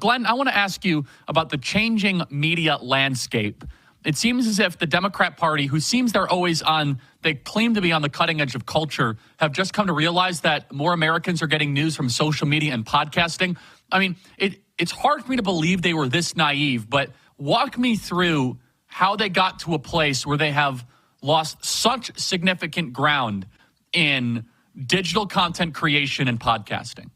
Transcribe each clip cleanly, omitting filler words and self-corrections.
Glenn, I want to ask you about the changing media landscape. It seems as if the Democrat Party, who seems they're always on, they claim to be on the cutting edge of culture, have just come to realize that more Americans are getting news from social media and podcasting. I mean, it's hard for me to believe they were this naive, but walk me through how they got to a place where they have lost such significant ground in digital content creation and podcasting.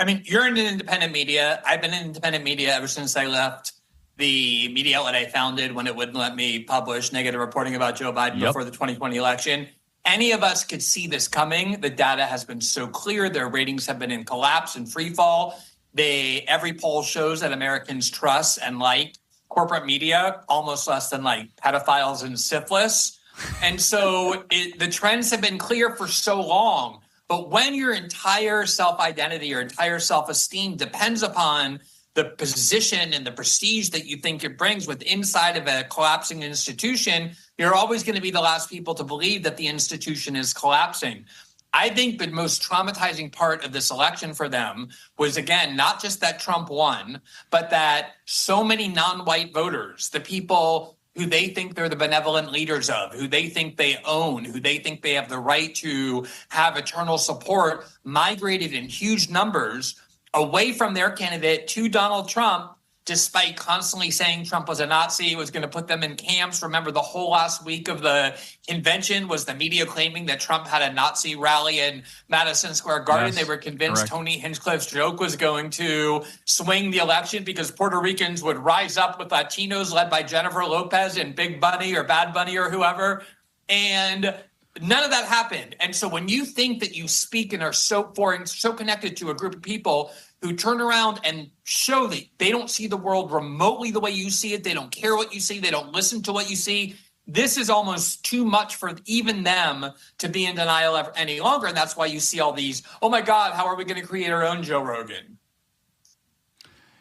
I mean, you're in independent media. I've been in independent media ever since I left the media outlet I founded when it wouldn't let me publish negative reporting about Joe Biden before the 2020 election. Any of us could see this coming. The data has been so clear. Their ratings have been in collapse and free fall. Every poll shows that Americans trust and like corporate media almost less than like pedophiles and syphilis. And so the trends have been clear for so long. But when your entire self-identity, your entire self-esteem depends upon the position and the prestige that you think it brings with inside of a collapsing institution, you're always going to be the last people to believe that the institution is collapsing. I think the most traumatizing part of this election for them was, again, not just that Trump won, but that so many non-white voters, the people who they think they're the benevolent leaders of, who they think they own, who they think they have the right to have eternal support, migrated in huge numbers away from their candidate to Donald Trump, despite constantly saying Trump was a Nazi, was going to put them in camps. Remember, the whole last week of the convention was the media claiming that Trump had a Nazi rally in Madison Square Garden. Yes, they were convinced Tony Hinchcliffe's joke was going to swing the election because Puerto Ricans would rise up with Latinos led by Jennifer Lopez and Big Bunny or Bad Bunny or whoever. And none of that happened. And so when you think that you speak and are so foreign, so connected to a group of people who turn around and show that they don't see the world remotely the way you see it, they don't care what you see, they don't listen to what you see, this is almost too much for even them to be in denial any longer. And that's why you see all these, oh my God, how are we going to create our own Joe Rogan?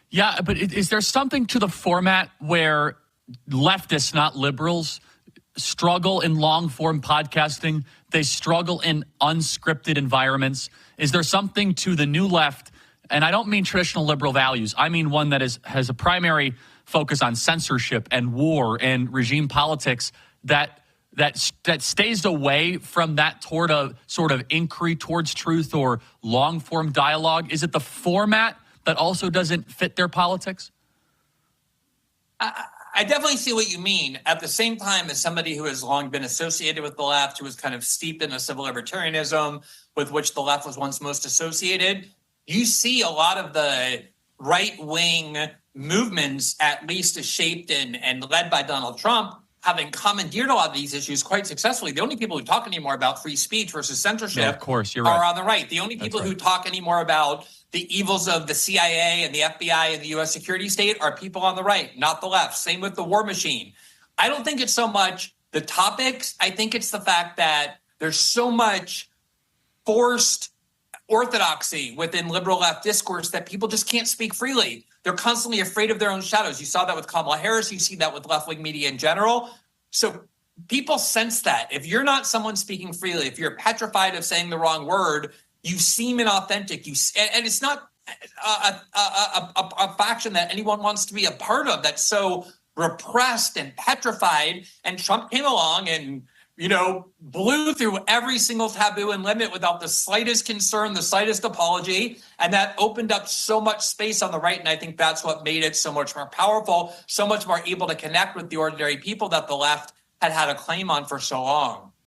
Yeah, but is there something to the format where leftists, not liberals, struggle in long-form podcasting? They struggle in unscripted environments. Is there something to the new left? And I don't mean traditional liberal values. I mean one that has a primary focus on censorship and war and regime politics that stays away from that sort of inquiry towards truth or long-form dialogue. Is it the format that also doesn't fit their politics? I definitely see what you mean. At the same time, as somebody who has long been associated with the left, who was kind of steeped in a civil libertarianism with which the left was once most associated, you see a lot of the right-wing movements, at least as shaped and led by Donald Trump, having commandeered a lot of these issues quite successfully. The only people who talk anymore about free speech versus censorship of course, you're right, are on the right. The only people who talk anymore about the evils of the CIA and the FBI and the U.S. security state are people on the right, not the left. Same with the war machine. I don't think it's so much the topics. I think it's the fact that there's so much forced orthodoxy within liberal left discourse that people just can't speak freely. They're constantly afraid of their own shadows. You saw that with Kamala Harris. You see that with left-wing media in general. So people sense that. If you're not someone speaking freely, if you're petrified of saying the wrong word, you seem inauthentic. And it's not a faction that anyone wants to be a part of that's so repressed and petrified. And Trump came along and blew through every single taboo and limit without the slightest concern, the slightest apology. And that opened up so much space on the right. And I think that's what made it so much more powerful, so much more able to connect with the ordinary people that the left had a claim on for so long.